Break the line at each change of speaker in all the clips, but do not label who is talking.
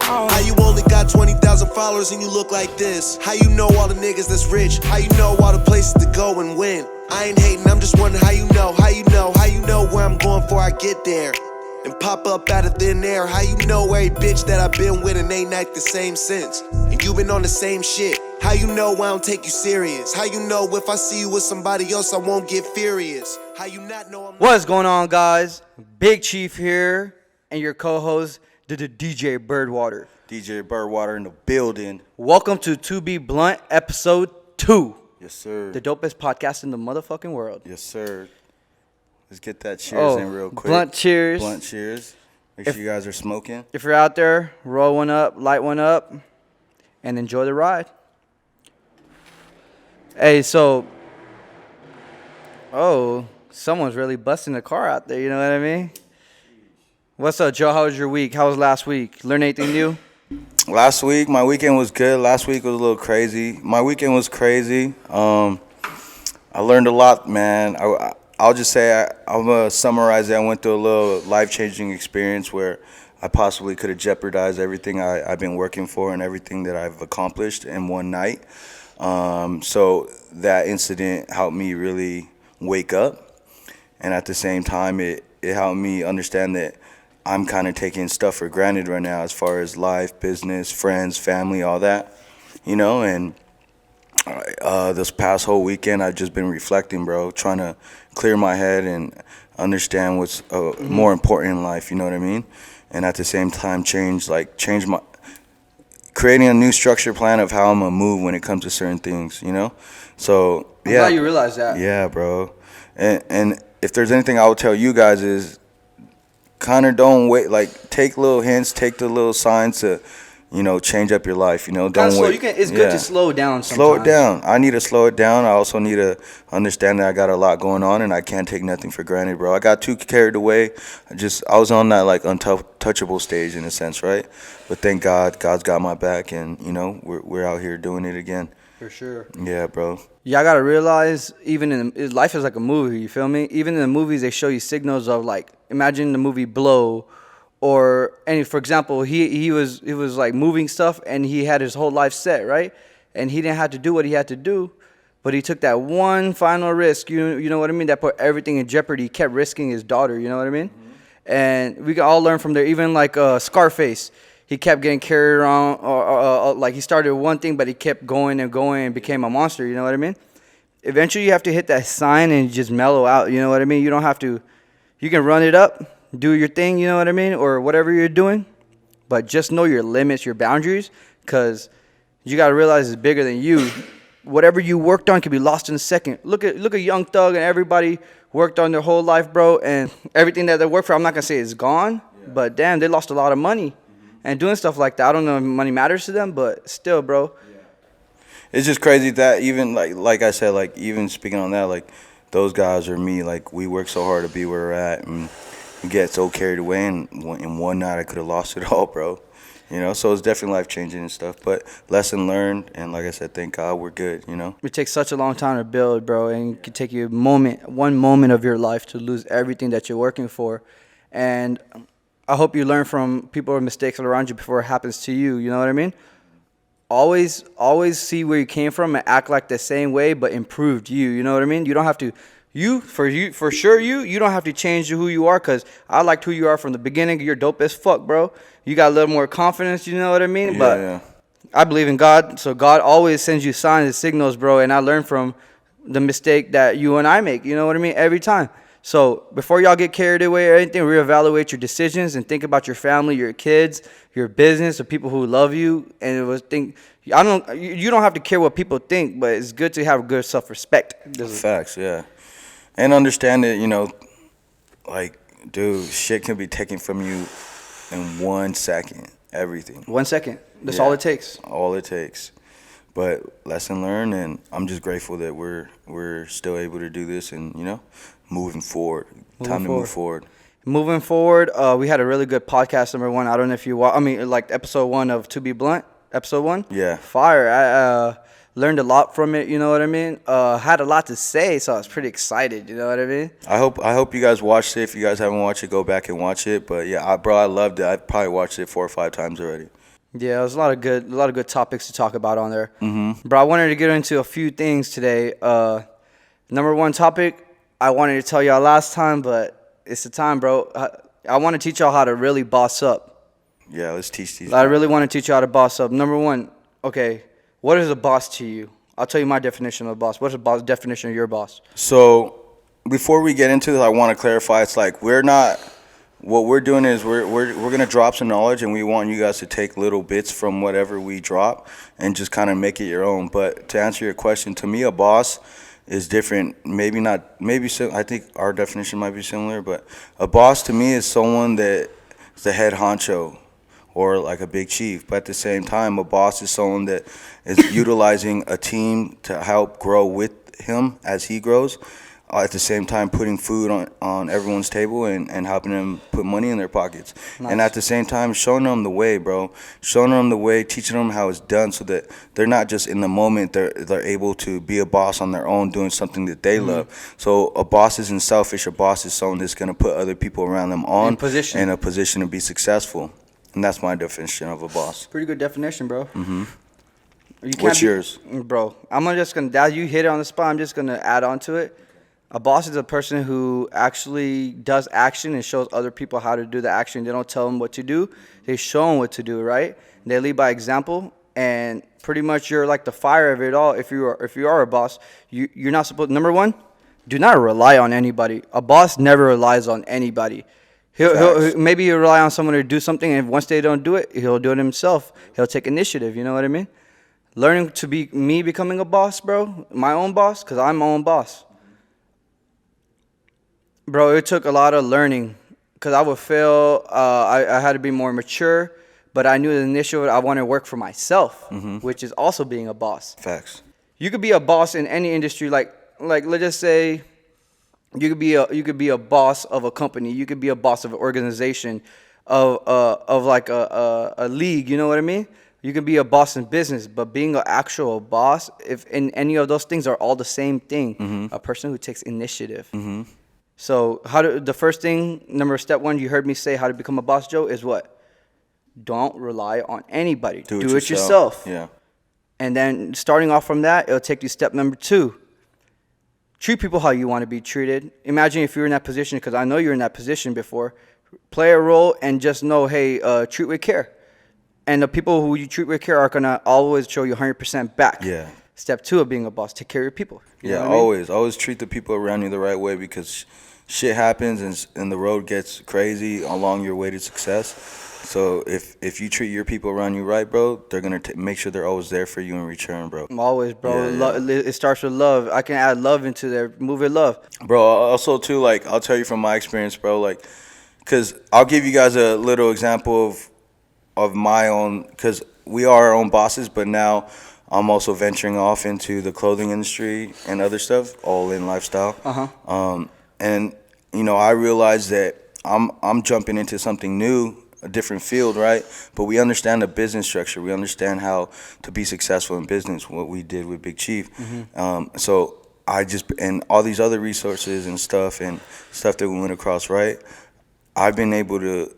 How you only got 20,000 followers and you look like this? How you know all the niggas that's rich? How you know all the places to go and win? I ain't hating, I'm just wondering how you know where I'm going before I get there. And pop up out of thin air. How you know every bitch that I've been with and ain't act the same since? And you been on the same shit. How you know I don't take you serious? How you know if I see you with somebody else I won't get furious? How you not know I'm not...
What's going on, guys? Big Chief here and your co-host, the DJ Birdwater.
DJ Birdwater in the building.
Welcome to To Be Blunt, episode 2.
Yes, sir.
The dopest podcast in the motherfucking world.
Yes, sir. Let's get that cheers in real quick.
Blunt cheers.
Blunt cheers. Make sure you guys are smoking.
If you're out there, roll one up, light one up, and enjoy the ride. Hey, so... Oh, someone's really busting the car out there, you know what I mean? What's up, Joe? How was your week? How was last week? Learn anything new?
Last week, my weekend was good. Last week was a little crazy. My weekend was crazy. I learned a lot, man. I'll just say I'm going to summarize it. I went through a little life-changing experience where I possibly could have jeopardized everything I've been working for and everything that I've accomplished in one night. So that incident helped me really wake up. And at the same time, it helped me understand that I'm kind of taking stuff for granted right now as far as life, business, friends, family, all that, you know, and this past whole weekend I've just been reflecting, bro, trying to clear my head and understand what's more important in life, you know what I mean? And at the same time creating a new structure plan of how I'm going to move when it comes to certain things, you know? So, yeah.
I'm glad you realize that.
Yeah, bro. And if there's anything I would tell you guys is kind of don't wait, like take little hints, take the little signs to, you know, change up your life, you know, don't wait.
It's good to slow down sometimes. Slow
it down. I need to slow it down. I also need to understand that I got a lot going on and I can't take nothing for granted, bro. I got too carried away. I was on that like untouchable stage in a sense, right? But thank God, God's got my back and, you know, we're out here doing it again.
For sure.
Yeah, bro.
Yeah, I gotta realize, life is like a movie, you feel me? Even in the movies, they show you signals of, like, imagine the movie Blow, for example, he was like moving stuff, and he had his whole life set, right? And he didn't have to do what he had to do, but he took that one final risk, you know what I mean? That put everything in jeopardy. He kept risking his daughter, you know what I mean? Mm-hmm. And we can all learn from there. Even like Scarface. He kept getting carried around, like he started one thing, but he kept going and became a monster, you know what I mean? Eventually, you have to hit that sign and just mellow out, you know what I mean? You don't have to, you can run it up, do your thing, you know what I mean? Or whatever you're doing, but just know your limits, your boundaries, because you got to realize it's bigger than you. Whatever you worked on can be lost in a second. Look at Young Thug and everybody worked on their whole life, bro, and everything that they worked for, I'm not going to say it's gone, but damn, they lost a lot of money. And doing stuff like that, I don't know if money matters to them, but still, bro. Yeah.
It's just crazy that even, like I said, like, even speaking on that, like, those guys or me, like, we work so hard to be where we're at, and we get so carried away, and in one night I could have lost it all, bro. You know, so it's definitely life-changing and stuff, but lesson learned, and like I said, thank God we're good, you know?
It takes such a long time to build, bro, and it could take you one moment of your life to lose everything that you're working for, and I hope you learn from people or mistakes around you before it happens to you. You know what I mean? Always see where you came from and act like the same way, but improved you. You know what I mean? You don't have to. You don't have to change who you are, because I liked who you are from the beginning. You're dope as fuck, bro. You got a little more confidence. You know what I mean?
Yeah.
I believe in God, so God always sends you signs and signals, bro. And I learned from the mistake that you and I make. You know what I mean? Every time. So before y'all get carried away or anything, reevaluate your decisions and think about your family, your kids, your business, the people who love you. And you don't have to care what people think, but it's good to have good self-respect.
Facts, yeah. And understand that, you know, like, dude, shit can be taken from you in 1 second. Everything.
1 second. That's all it takes.
All it takes. But lesson learned, and I'm just grateful that we're still able to do this, and, you know, moving forward. Time to move forward.
Moving forward, we had a really good podcast, number 1. I don't know if you like episode 1 of To Be Blunt, episode 1.
Yeah.
Fire. I learned a lot from it, you know what I mean? Had a lot to say, so I was pretty excited, you know what I mean?
I hope you guys watched it. If you guys haven't watched it, go back and watch it. But yeah, bro, I loved it. I probably watched it 4 or 5 times already.
Yeah, there's a lot of good topics to talk about on there. Bro, I wanted to get into a few things today. Number one topic, I wanted to tell y'all last time, but it's the time, bro. I want to teach y'all how to really boss up.
Yeah, let's teach these.
I really want to teach you how to boss up. Number one, okay, what is a boss to you? I'll tell you my definition of a boss. What's the definition of your boss?
So before we get into this, I want to clarify. It's like we're not. What we're doing is we're gonna drop some knowledge, and we want you guys to take little bits from whatever we drop and just kind of make it your own. But to answer your question, to me, a boss is different. Maybe not. I think our definition might be similar, but a boss to me is someone that is the head honcho or like a big chief. But at the same time, a boss is someone that is utilizing a team to help grow with him as he grows. At the same time, putting food on everyone's table and helping them put money in their pockets.
Nice.
And at the same time, showing them the way, bro. Showing them the way, teaching them how it's done so that they're not just in the moment. They're able to be a boss on their own, doing something that they love. So a boss isn't selfish. A boss is someone that's going to put other people around them in a position to be successful. And that's my definition of a boss.
Pretty good definition, bro.
What's yours?
Bro, you hit it on the spot. I'm just going to add on to it. A boss is a person who actually does action and shows other people how to do the action. They don't tell them what to do. They show them what to do, right? And they lead by example. And pretty much you're like the fire of it all. If you are a boss, you're not supposed. Number one, do not rely on anybody. A boss never relies on anybody. Maybe he'll rely on someone to do something, and once they don't do it, he'll do it himself. He'll take initiative. You know what I mean? Learning to be me becoming a boss, bro. My own boss, because I'm my own boss. Bro, it took a lot of learning because I would fail. I had to be more mature, but I knew initially I wanted to work for myself, which is also being a boss.
Facts.
You could be a boss in any industry. Like let's just say you could be a boss of a company. You could be a boss of an organization, of like a league. You know what I mean? You can be a boss in business, but being an actual boss, if in any of those things are all the same thing. A person who takes initiative. So the first thing, step one, you heard me say how to become a boss, Joe, is what? Don't rely on anybody. Do it yourself.
Yeah.
And then starting off from that, it'll take you step number two. Treat people how you want to be treated. Imagine if you're in that position, because I know you're in that position before. Play a role and just know, hey, treat with care. And the people who you treat with care are going to always show you 100% back.
Yeah.
Step two of being a boss, take care of your people. You know what I mean?
Always treat the people around you the right way because shit happens and the road gets crazy along your way to success. So if you treat your people around you right, bro, they're gonna make sure they're always there for you in return, bro.
Always, bro. It starts with love. I can add love into there. Move with love,
bro. Also, too, like I'll tell you from my experience, bro. Like, cause I'll give you guys a little example of my own. Cause we are our own bosses, but now I'm also venturing off into the clothing industry and other stuff, all in lifestyle. And you know, I realized that I'm jumping into something new, a different field, right? But we understand the business structure. We understand how to be successful in business, what we did with Big Chief. So and all these other resources and stuff that we went across, right? I've been able to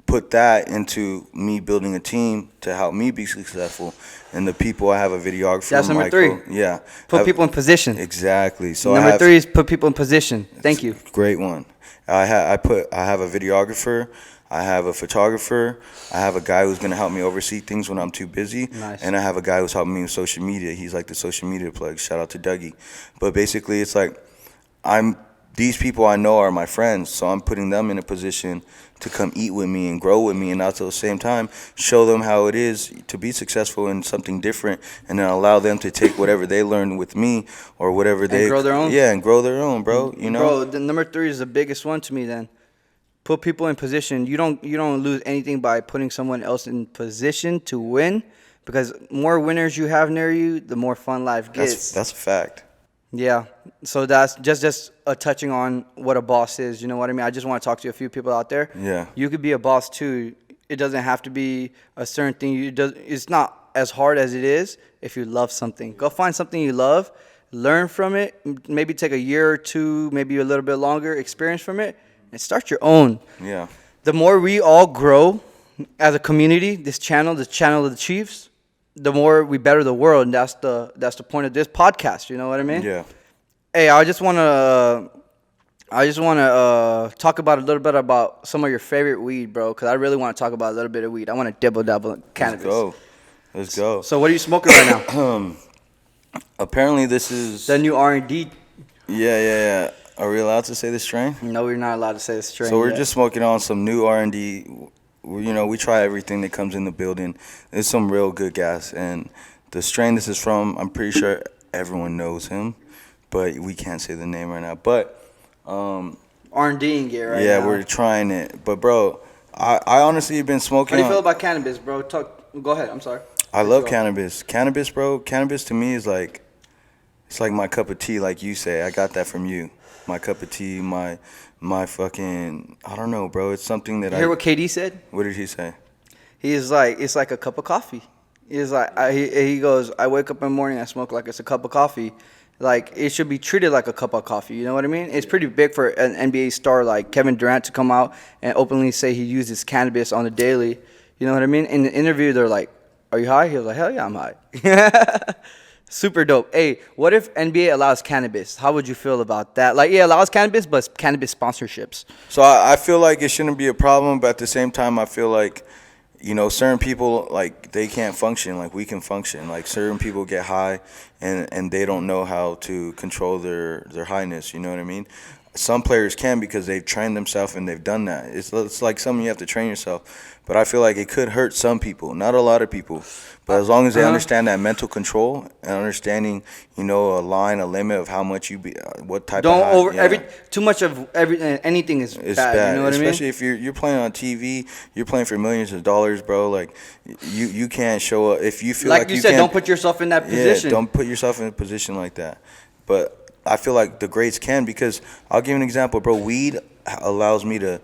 put that into me building a team to help me be successful. And the people, I have a videographer.
That's number
Michael.
3.
Yeah.
Put people in position.
Exactly. So
number 3 is put people in position. Thank you.
Great one. I have a videographer. I have a photographer. I have a guy who's going to help me oversee things when I'm too busy.
Nice.
And I have a guy who's helping me with social media. He's like the social media plug. Shout out to Dougie. But basically, it's like these people I know are my friends, so I'm putting them in a position to come eat with me and grow with me, and at the same time show them how it is to be successful in something different, and then allow them to take whatever they learned with me or whatever they
grow their own.
Yeah, and grow their own, bro. You know,
bro. The number 3 is the biggest one to me. Then put people in position. You don't lose anything by putting someone else in position to win, because more winners you have near you, the more fun life gets.
That's a fact.
Yeah, so that's just a touching on what a boss is. You know what I mean? I just want to talk to a few people out there.
Yeah.
You could be a boss too. It doesn't have to be a certain thing. It's not as hard as it is if you love something. Go find something you love, learn from it, maybe take a year or two, maybe a little bit longer experience from it, and start your own.
Yeah.
The more we all grow, as a community, this channel of the Chiefs, the more we better the world, and that's the point of this podcast. You know what I mean?
Yeah.
Hey, I just wanna talk about a little bit about some of your favorite weed, bro. Cause I really want to talk about a little bit of weed. I want to dibble dabble in cannabis.
Let's go.
So what are you smoking right now?
Apparently, this is
The new R&D.
Yeah. Are we allowed to say the strain?
No, we're not allowed to say the strain.
So we're
yet.
just smoking on some new R&D. We try everything that comes in the building. It's some real good gas, and the strain this is from, I'm pretty sure everyone knows him, but we can't say the name right now. But
R&Ding it right now.
yeah, we're trying it. But bro, I honestly have been smoking.
How do you feel about cannabis, bro? Go ahead. I'm sorry.
I love cannabis. Cannabis, bro. Cannabis to me is like, it's like my cup of tea, like you say. I got that from you. My cup of tea, my fucking, I don't know, bro. It's something that
You hear what KD said?
What did he say?
He's like, it's like a cup of coffee. He's like, he goes, I wake up in the morning, I smoke like it's a cup of coffee. Like, it should be treated like a cup of coffee. You know what I mean? It's pretty big for an NBA star like Kevin Durant to come out and openly say he uses cannabis on the daily. You know what I mean? In the interview, they're like, are you high? He was like, hell yeah, I'm high. Super dope. Hey, what if NBA allows cannabis? How would you feel about that? Like, yeah, allows cannabis, but cannabis sponsorships.
So I feel like it shouldn't be a problem, but at the same time, I feel like, certain people, like, they can't function like we can function. Like, certain people get high and they don't know how to control their highness. You know what I mean? Some players can because they've trained themselves and they've done that. It's like something you have to train yourself. But I feel like it could hurt some people, not a lot of people. But as long as they understand that mental control and understanding, a line, a limit of how much what type
Don't
of high,
too much of anything is
it's
bad. You know what
especially
I
if you're playing on TV, you're playing for millions of dollars, bro. Like you can't show up if you feel
mean?
like
You said,
can't,
don't put yourself in that position.
Yeah, don't put yourself in a position like that. But I feel like the greats can, because I'll give you an example, bro. Weed allows me to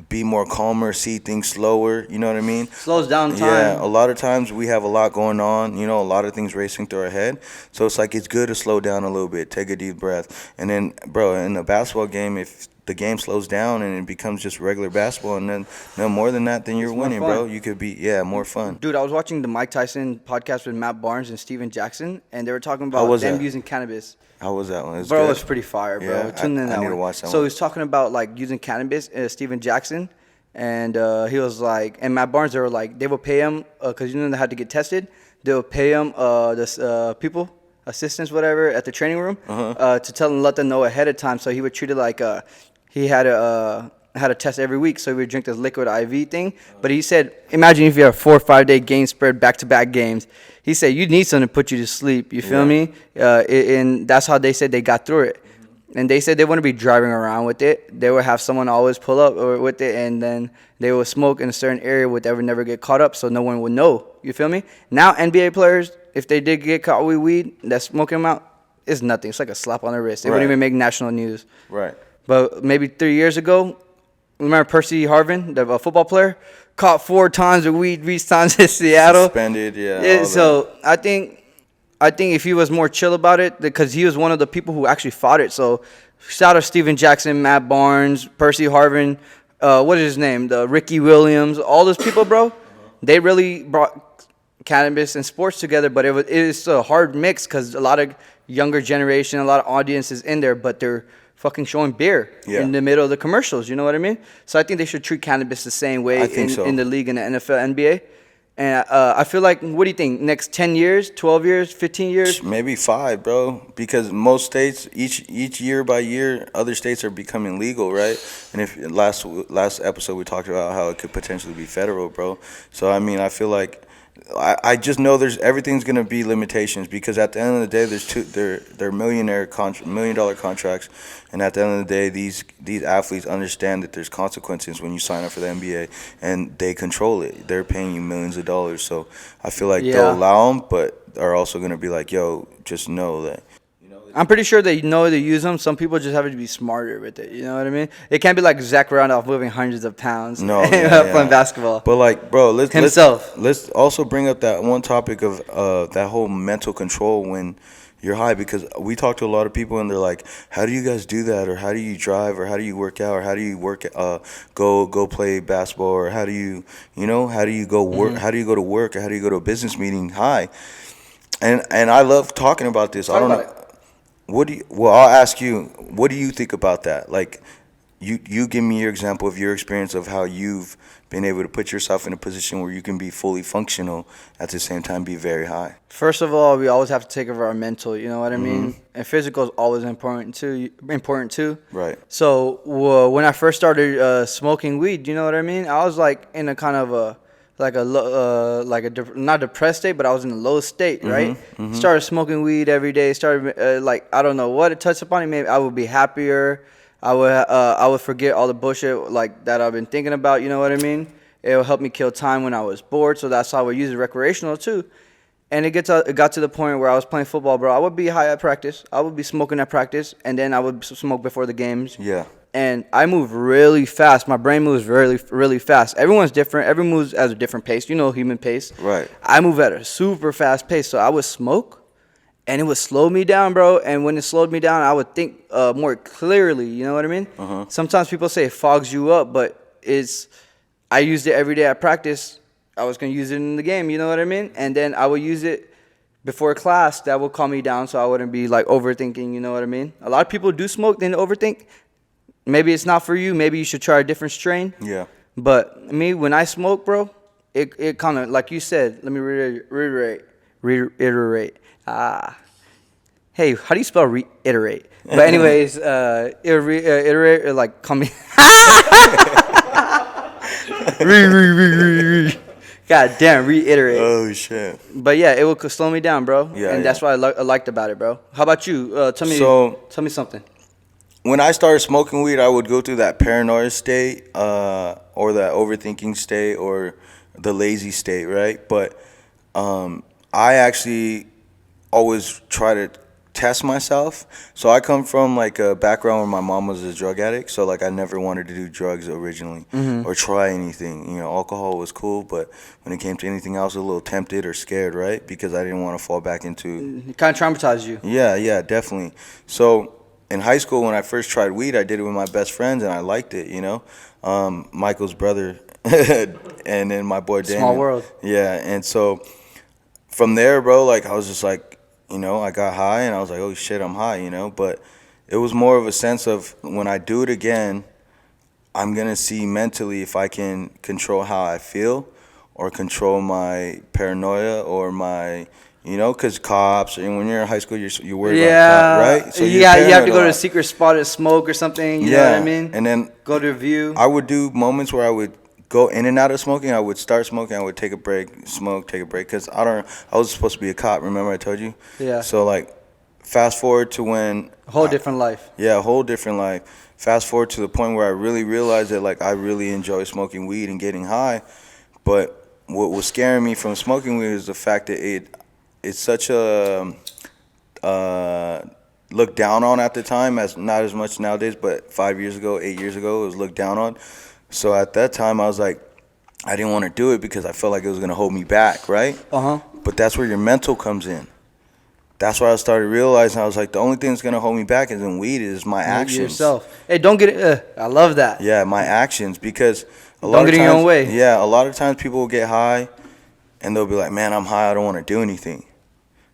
be more calmer, see things slower. You know what I mean?
Slows down time.
Yeah, a lot of times we have a lot going on. A lot of things racing through our head. So it's like it's good to slow down a little bit, take a deep breath, and then, bro, in a basketball game, if the game slows down and it becomes just regular basketball, and then no more than that, then you're winning, bro. You could be more fun.
Dude, I was watching the Mike Tyson podcast with Matt Barnes and Steven Jackson, and they were talking about them using cannabis.
How was that one?
Bro, it was pretty fire, bro.
Yeah,
Tune in
I need to watch that
So
one.
he was talking about like using cannabis, Steven Jackson, and he was like, and Matt Barnes, they were like, they would pay him because they had to get tested. They would pay him people, assistants, whatever, at the training room to let them know ahead of time. So he would treat it like he had a test every week, so he would drink this liquid IV thing. But he said, imagine if you have 4 or 5 day game spread, back-to-back games. He said, you need something to put you to sleep. You feel me? And that's how they said they got through it. And they said they wouldn't be driving around with it. They would have someone always pull up with it, and then they would smoke in a certain area where they would never get caught up, so no one would know. You feel me? Now, NBA players, if they did get caught with weed, that smoking them out, it's nothing. It's like a slap on the wrist. They wouldn't even make national news.
Right.
But maybe 3 years ago, remember Percy Harvin, the football player, caught 4 times with weed, 3 times in Seattle.
Suspended, yeah.
So I think if he was more chill about it, because he was one of the people who actually fought it. So shout out Steven Jackson, Matt Barnes, Percy Harvin, what is his name? The Ricky Williams, all those people, bro. They really brought cannabis and sports together, but it is a hard mix because a lot of younger generation, a lot of audiences in there, but they're fucking showing beer in the middle of the commercials. You know what I mean? So I think they should treat cannabis the same way in the league, in the NFL, NBA. And I feel like, what do you think? Next 10 years, 12 years, 15 years?
Maybe 5, bro. Because most states, each year by year, other states are becoming legal, right? And if last episode we talked about how it could potentially be federal, bro. So I mean, I feel like I just know everything's gonna be limitations, because at the end of the day, they're $1 million contracts, and at the end of the day, these athletes understand that there's consequences when you sign up for the NBA, and they control it. They're paying you millions of dollars, so I feel like they'll allow them, but are also gonna be like, yo, just know that.
I'm pretty sure they know they use them. Some people just have to be smarter with it. You know what I mean? It can't be like Zach Randolph moving hundreds of pounds playing basketball.
But like, bro, let's
Himself.
let's also bring up that one topic of that whole mental control when you're high. Because we talk to a lot of people and they're like, how do you guys do that, or how do you drive, or how do you work out, or how do you go play basketball, or how do you how do you go work, how do you go to work, or how do you go to a business meeting high? And I love talking about this. I don't know. Well, I'll ask you, what do you think about that? Like, you give me your example of your experience of how you've been able to put yourself in a position where you can be fully functional at the same time be very high.
First of all, we always have to take care of our mental, you know what I mean? And physical is always important too.
Right.
So when I first started smoking weed, you know what I mean? I was like in a kind of not depressed state, but I was in a low state, right? Started smoking weed every day. Started I don't know what it touched upon me. Maybe I would be happier. I would forget all the bullshit like that I've been thinking about. You know what I mean? It would help me kill time when I was bored. So that's how I would use it recreational too. And it got to the point where I was playing football, bro. I would be high at practice. I would be smoking at practice, and then I would smoke before the games.
Yeah.
And I move really fast. My brain moves really, really fast. Everyone's different. Everyone moves at a different pace. You know, human pace.
Right.
I move at a super fast pace. So I would smoke, and it would slow me down, bro. And when it slowed me down, I would think more clearly. You know what I mean? Sometimes people say it fogs you up, but I used it every day at practice. I was going to use it in the game. You know what I mean? And then I would use it before class. That would calm me down so I wouldn't be like overthinking. You know what I mean? A lot of people do smoke, then overthink. Maybe it's not for you. Maybe you should try a different strain.
Yeah.
But me, when I smoke, bro, it kind of, like you said, let me reiterate. Hey, how do you spell reiterate? But anyways, iterate, like, come in. God damn, reiterate.
Oh, shit.
But yeah, it will slow me down, bro.
Yeah,
and that's what I liked about it, bro. How about you? Tell me something.
When I started smoking weed, I would go through that paranoia state, or that overthinking state, or the lazy state, right? But I actually always try to test myself. So I come from like a background where my mom was a drug addict, so like I never wanted to do drugs originally or try anything. You know, alcohol was cool, but when it came to anything else, I was a little tempted or scared, right? Because I didn't want to fall back into.
It kind of traumatized you.
Yeah, definitely. So in high school, when I first tried weed, I did it with my best friends, and I liked it, you know. Michael's brother, and then my boy Daniel.
Small world.
Yeah, and so from there, bro, like I was just like, you know, I got high, and I was like, oh shit, I'm high, you know. But it was more of a sense of when I do it again, I'm gonna see mentally if I can control how I feel, or control my paranoia, or my, you know, because cops, and when you're in high school, you're worried about cops, right?
So you have to go to a secret spot to smoke or something, you know what I mean?
And then
go to a view.
I would do moments where I would go in and out of smoking. I would start smoking, I would take a break, smoke, take a break, because I was supposed to be a cop, remember I told you?
Yeah.
So, like, fast forward to when...
A whole different life.
Yeah, a whole different life. Fast forward to the point where I really realized that, like, I really enjoy smoking weed and getting high. But what was scaring me from smoking weed is the fact that it's such a looked down on at the time, as not as much nowadays, but 5 years ago, 8 years ago, it was looked down on. So at that time, I was like, I didn't want to do it because I felt like it was going to hold me back, right? But that's where your mental comes in. That's why I started realizing, I was like, the only thing that's going to hold me back is in weed is my actions.
Yourself. Hey, don't get it. I love that.
Yeah, my actions, because
don't get in your own way.
Yeah, a lot of times people will get high and they'll be like, man, I'm high, I don't want to do anything.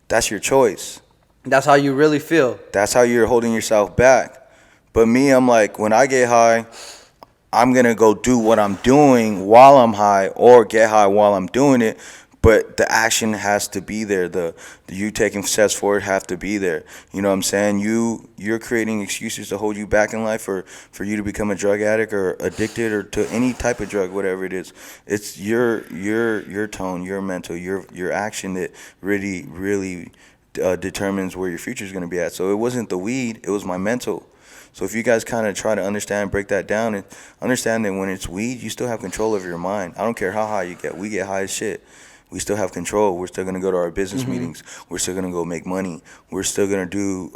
That's your choice.
That's how you really feel.
That's how you're holding yourself back. But me, I'm like, when I get high, I'm going to go do what I'm doing while I'm high, or get high while I'm doing it. But the action has to be there. The you taking steps forward have to be there. You know what I'm saying? You're creating excuses to hold you back in life, or for you to become a drug addict or addicted, or to any type of drug, whatever it is. It's your tone, your mental, your action that really determines where your future is going to be at. So it wasn't the weed, it was my mental. So if you guys kind of try to understand, break that down, and understand that when it's weed, you still have control over your mind. I don't care how high you get. We get high as shit. We still have control. We're still going to go to our business meetings. We're still going to go make money. We're still going to do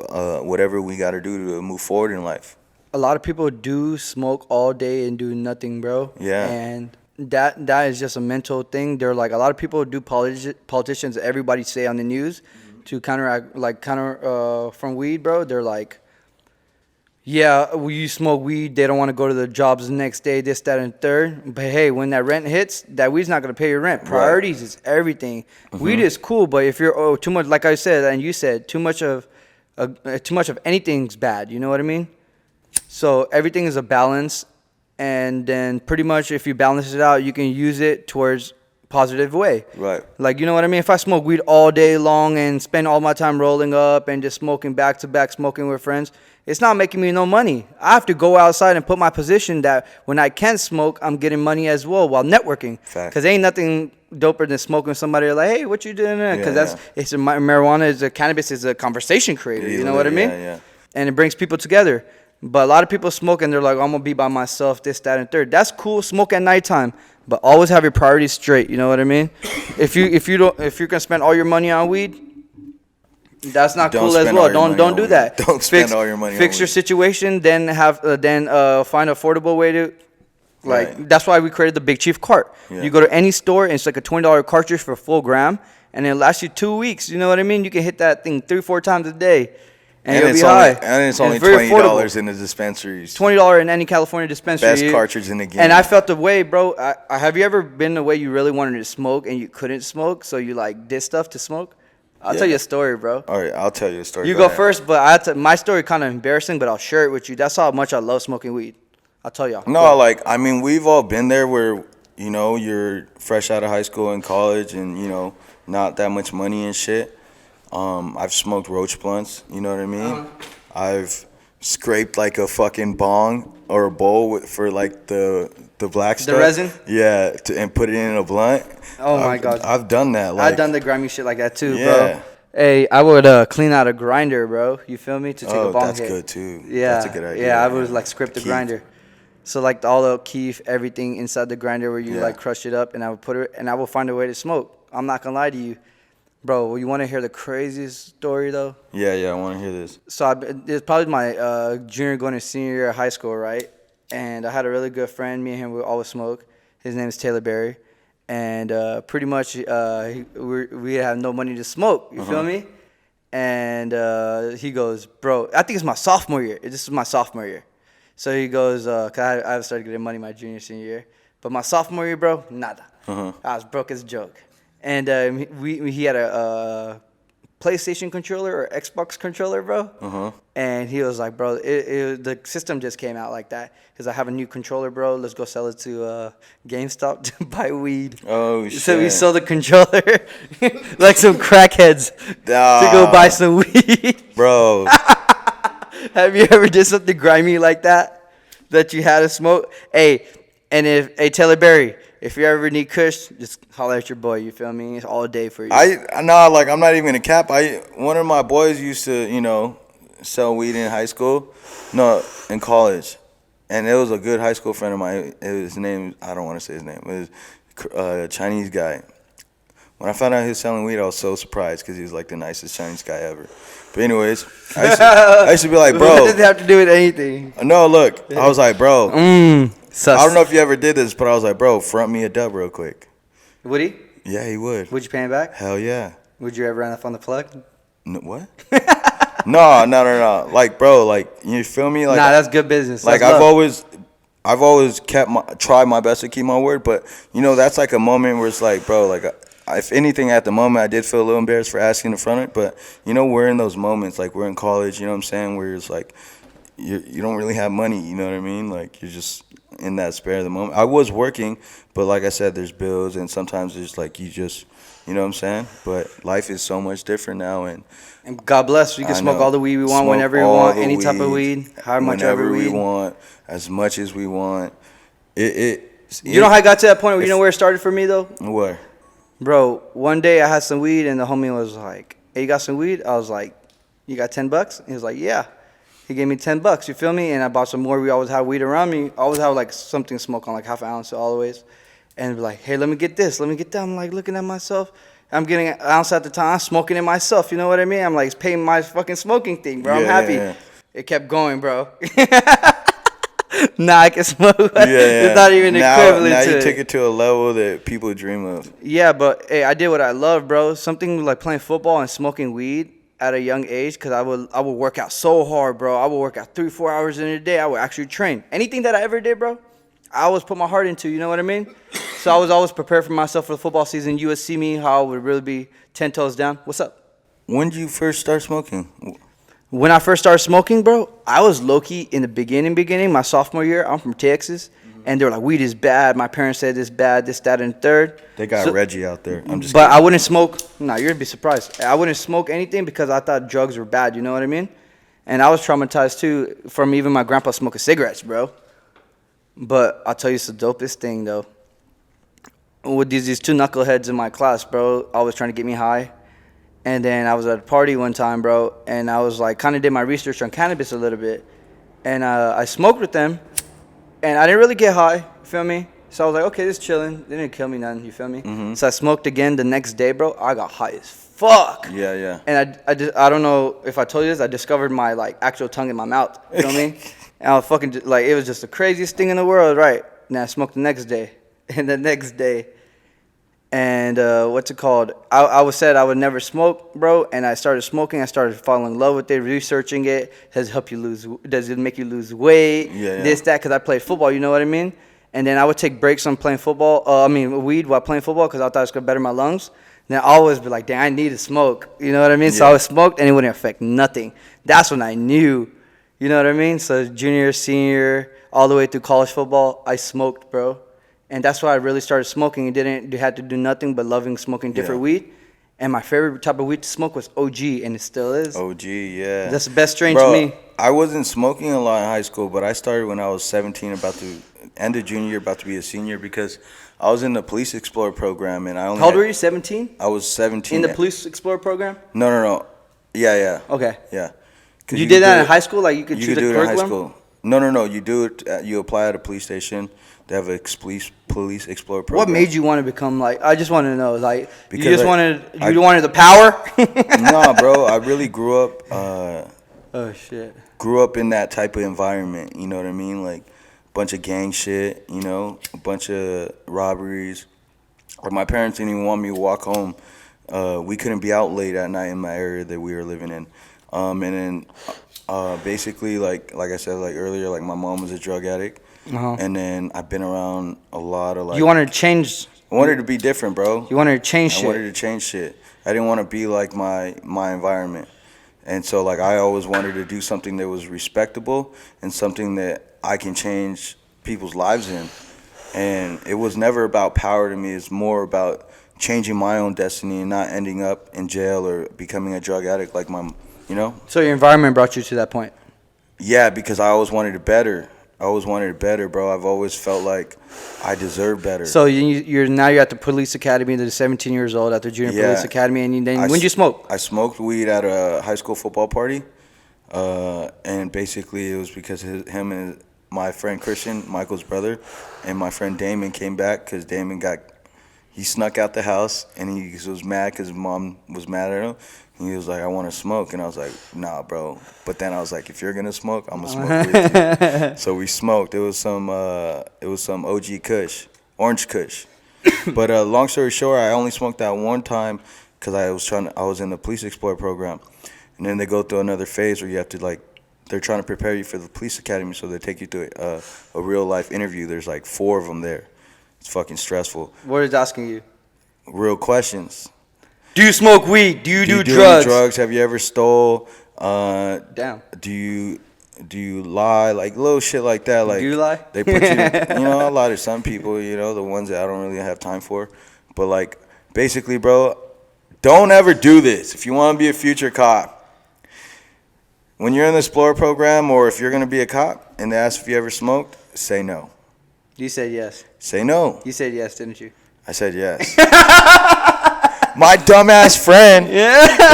whatever we got to do to move forward in life.
A lot of people do smoke all day and do nothing, bro.
Yeah.
And that is just a mental thing. They're like, a lot of people do politicians, everybody say on the news, to counter from weed, bro. They're like, yeah, you smoke weed, they don't want to go to the jobs the next day, this, that, and third. But hey, when that rent hits, that weed's not gonna pay your rent. Priorities is everything. Weed is cool, but if you're too much, like I said and you said, too much of anything's bad. You know what I mean? So everything is a balance, and then pretty much if you balance it out, you can use it towards positive way.
Right.
Like, you know what I mean? If I smoke weed all day long and spend all my time rolling up and just smoking back to back, smoking with friends, it's not making me no money. I have to go outside and put my position that when I can smoke, I'm getting money as well while networking. Because ain't nothing doper than smoking with somebody like, hey, what you doing? Because marijuana cannabis is a conversation creator. You know what I mean?
Yeah.
And it brings people together. But a lot of people smoke and they're like, I'm gonna be by myself, this, that, and third. That's cool. Smoke at nighttime, but always have your priorities straight. You know what I mean? If you're gonna spend all your money on weed, that's not cool as well. Don't do that.
Don't spend all your money.
Fix your situation. Then find an affordable way to. That's why we created the Big Chief cart. Yeah. You go to any store and it's like a $20 cartridge for a full gram, and it lasts you 2 weeks. You know what I mean? You can hit that thing 3-4 times a day. And you'll be high.
And it's only $20 in the dispensaries.
$20 in any California dispensary.
Best cartridge in the game.
And I felt the way, bro. Have you ever been the way you really wanted to smoke and you couldn't smoke, so you did stuff to smoke? I'll tell you a story, bro.
All right, I'll tell you a story.
You go first, but my story kind of embarrassing, but I'll share it with you. That's how much I love smoking weed. I'll tell y'all.
No, we've all been there where, you're fresh out of high school and college and, not that much money and shit. I've smoked roach blunts, you know what I mean? I've scraped a fucking bong or a bowl for the black stuff.
The resin?
Yeah, and put it in a blunt.
Oh my God.
I've done that.
I've done the grimy shit like that too, bro. Hey, I would clean out a grinder, bro. You feel me? To take a bong
that's
hit.
good too.
Yeah.
That's a good idea.
Yeah, I would scrape the grinder. So all the keef, everything inside the grinder where you crush it up, and I would put it, and I would find a way to smoke. I'm not gonna lie to you. Bro, you want to hear the craziest story, though? Yeah,
I want to hear this.
So it's probably my junior going to senior year of high school, right? And I had a really good friend. Me and him would always smoke. His name is Taylor Berry. And pretty much we had no money to smoke. You feel me? And he goes, bro, I think it's my sophomore year. This is my sophomore year. So he goes, because I started getting money my junior, senior year. But my sophomore year, bro, nada. I was broke as a joke. And he had a PlayStation controller or Xbox controller, bro. And he was like, bro, the system just came out like that. Because I have a new controller, bro. Let's go sell it to GameStop to buy weed.
Oh, shit.
So we sold the controller like some crackheads to go buy some weed.
Bro.
Have you ever did something grimy like that you had to smoke? Hey, Taylor Berry, if you ever need kush, just holler at your boy. You feel me? It's all day for you.
I'm not even gonna cap. One of my boys used to, sell weed in high school. No, in college, and it was a good high school friend of mine. His name, I don't want to say his name. It was a Chinese guy. When I found out he was selling weed, I was so surprised because he was the nicest Chinese guy ever. But anyways, I used to be like, bro.
What did it have to do with anything?
No, look, I was like, bro.
Sus.
I don't know if you ever did this, but I was like, bro, front me a dub real quick.
Would he?
Yeah, he would.
Would you pay him back?
Hell yeah.
Would you ever run off on the plug?
No, what? No. Bro, you feel me?
Nah, that's good business.
I've always tried my best to keep my word, but that's a moment where it's bro, if anything at the moment I did feel a little embarrassed for asking in front of it, but we're in those moments, we're in college, you know what I'm saying, where it's you don't really have money, you know what I mean? You're just in that spare of the moment. I was working, but like I said, there's bills, and sometimes there's you just, you know what I'm saying? But life is so much different now, and
God bless. We can smoke all the weed we want, whenever we want, any type of weed, how much ever
we want, as much as we want. You
know how I got to that point? You know where it started for me though?
Where?
Bro, one day I had some weed, and the homie was like, "Hey, you got some weed?" I was like, "You got $10?" He was like, "Yeah." He gave me $10, you feel me? And I bought some more. We always have weed around me. I always have something to smoke on, half an ounce always. And be like, hey, let me get this, let me get that. I'm looking at myself. I'm getting an ounce at the time, I'm smoking it myself. You know what I mean? I'm it's paying my fucking smoking thing, bro. I'm happy. Yeah. It kept going, bro. Nah, I can smoke. It's not even equivalent
now
to
you
it.
took it to a level that people dream of.
Yeah, but hey, I did what I love, bro. Something like playing football and smoking weed at a young age, because I would work out so hard, bro. I would work out 3-4 hours in a day. I would actually train. Anything that I ever did, bro, I always put my heart into. You know what I mean? So I was always prepared for myself for the football season. You would see me how I would really be 10 toes down. What's up?
When did you first start smoking?
When I first started smoking, bro, I was low-key in the beginning, my sophomore year. I'm from Texas. And they were like, weed is bad. My parents said it's bad, this, that, and third.
They got Reggie out there. I'm just
But
kidding.
I wouldn't smoke. Nah, you're going to be surprised. I wouldn't smoke anything because I thought drugs were bad. You know what I mean? And I was traumatized, too, from even my grandpa smoking cigarettes, bro. But I'll tell you, it's the dopest thing, though. With these two knuckleheads in my class, bro, always trying to get me high. And then I was at a party one time, bro, and I was like, kind of did my research on cannabis a little bit. And I smoked with them, and I didn't really get high, you feel me? So I was like, okay, this chilling. They didn't kill me nothing, you feel me?
Mm-hmm.
So I smoked again the next day, bro. I got high as fuck.
Yeah, yeah.
And I don't know if I told you this, I discovered my, like, actual tongue in my mouth, you feel me? And I was fucking, like, it was just the craziest thing in the world, right? And I smoked the next day, and the next day. And what's it called? I was said I would never smoke, bro. And I started smoking. I started falling in love with it, researching it. Does it help you lose? Does it make you lose weight?
Yeah.
This, that. Because I played football. You know what I mean? And then I would take breaks on playing football. Weed while playing football because I thought it was gonna better my lungs. And then I always be like, damn, I need to smoke. You know what I mean? So I would smoke and it wouldn't affect nothing. That's when I knew. You know what I mean? So junior, senior, all the way through college football, I smoked, bro. And that's why I really started smoking. You had to do nothing but loving smoking different weed. And my favorite type of weed to smoke was OG, and it still is.
OG, yeah.
That's the best strain
Bro,
to me.
I wasn't smoking a lot in high school, but I started when I was 17, about to end of junior year, about to be a senior, because I was in the Police Explorer program, and I only.
How old were you? 17?
I was 17.
In the Police Explorer program?
No. Yeah.
Okay.
Yeah. 'Cause
You did that in
it-
high school? Like you could choose a
do it in high
curriculum?
school. No. You do it. You apply at a police station. They have a police explorer program.
What made you want to become like? I just want to know. Like
Because
you just
I-
wanted the power?
Nah, bro. I really grew up.
Oh shit.
Grew up in that type of environment. You know what I mean? Like a bunch of gang shit. You know, a bunch of robberies. Or my parents didn't even want me to walk home. We couldn't be out late at night in my area that we were living in. And then basically, like I said, like earlier, like my mom was a drug addict.
Uh-huh.
And then I've been around a lot of like.
You wanted to change.
I wanted to be different, bro.
You wanted to change
I
shit.
wanted to change shit. I didn't want to be like my environment. And so like I always wanted to do something that was respectable and something that I can change people's lives in. And it was never about power to me. It's more about changing my own destiny and not ending up in jail or becoming a drug addict like my, you know?
So your environment brought you to that point.
Yeah, because I always wanted it better. Bro. I've always felt like I deserve better.
So you're at the police academy. You're 17 years old at the junior police academy, and then when did you smoke?
I smoked weed at a high school football party, and basically it was because him and my friend Christian, Michael's brother, and my friend Damon came back because Damon he snuck out the house and he was mad because his mom was mad at him. And he was like, I want to smoke. And I was like, nah, bro. But then I was like, if you're going to smoke, I'm going to smoke with you. So we smoked. It was some OG Kush, Orange Kush. But long story short, I only smoked that one time because I was in the Police Explorer program. And then they go through another phase where you have to they're trying to prepare you for the police academy. So they take you to a real life interview. There's like 4 of them there. It's fucking stressful.
What is asking you?
Real questions.
Do you smoke weed? Do you do
any
drugs?
drugs? Have you ever stole?
Damn.
Do you lie? Like little shit like that. Like
Do you lie?
They put you. I lie to some people. The ones that I don't really have time for. But like basically, bro, don't ever do this if you want to be a future cop. When you're in the Explorer program, or if you're gonna be a cop, and they ask if you ever smoked, say no.
You said yes.
Say no.
You said yes, didn't you?
I said yes. My dumbass friend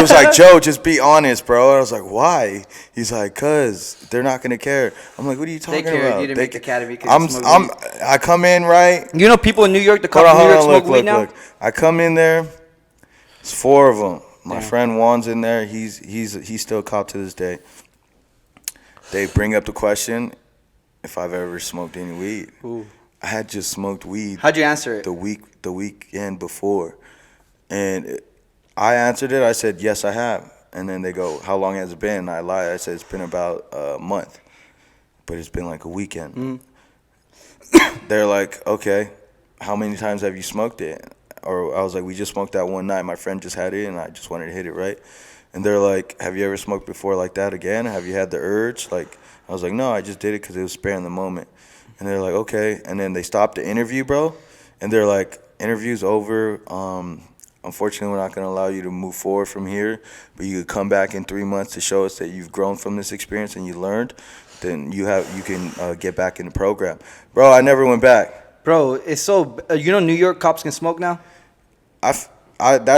was like, Joe, just be honest, bro. And I was like, why? He's like, cause they're not gonna care. I'm like, what are you talking about?
You didn't make the academy because you smoke weed.
I come in, right?
You know people in New York, the cops in New York smoke weed now?
Look. I come in there. It's 4 of them. My friend Juan's in there. He's still a cop to this day. They bring up the question, if I've ever smoked any weed.
Ooh.
I had just smoked weed.
How'd you answer it?
The weekend before, and I answered it. I said, yes, I have. And then they go, how long has it been? And I lied. I said, it's been about a month, but it's been like a weekend. They're like, okay, how many times have you smoked it? Or I was like, we just smoked that one night. My friend just had it, and I just wanted to hit it right. And they're like, have you ever smoked before like that again? Have you had the urge? Like, I was like, no, I just did it because it was spare in the moment. And they're like, okay. And then they stopped the interview, bro. And they're like, interview's over. Unfortunately, we're not going to allow you to move forward from here. But you could come back in 3 months to show us that you've grown from this experience and you learned. Then you can get back in the program. Bro, I never went back.
Bro, it's so... you know New York cops can smoke now?
That's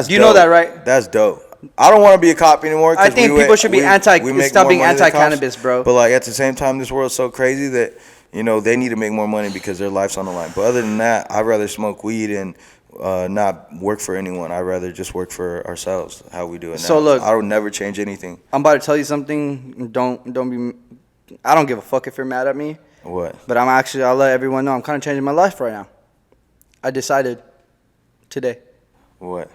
You
dope.
know that, right?
That's dope. I don't want to be a cop anymore.
I think people should be stop being
anti
anti-cannabis, bro.
But like at the same time, this world's so crazy that they need to make more money because their life's on the line. But other than that, I'd rather smoke weed and not work for anyone. I'd rather just work for ourselves. How we do it now.
So look,
I would never change anything.
I'm about to tell you something. Don't be. I don't give a fuck if you're mad at me.
What?
But I'll let everyone know I'm kind of changing my life right now. I decided today.
What?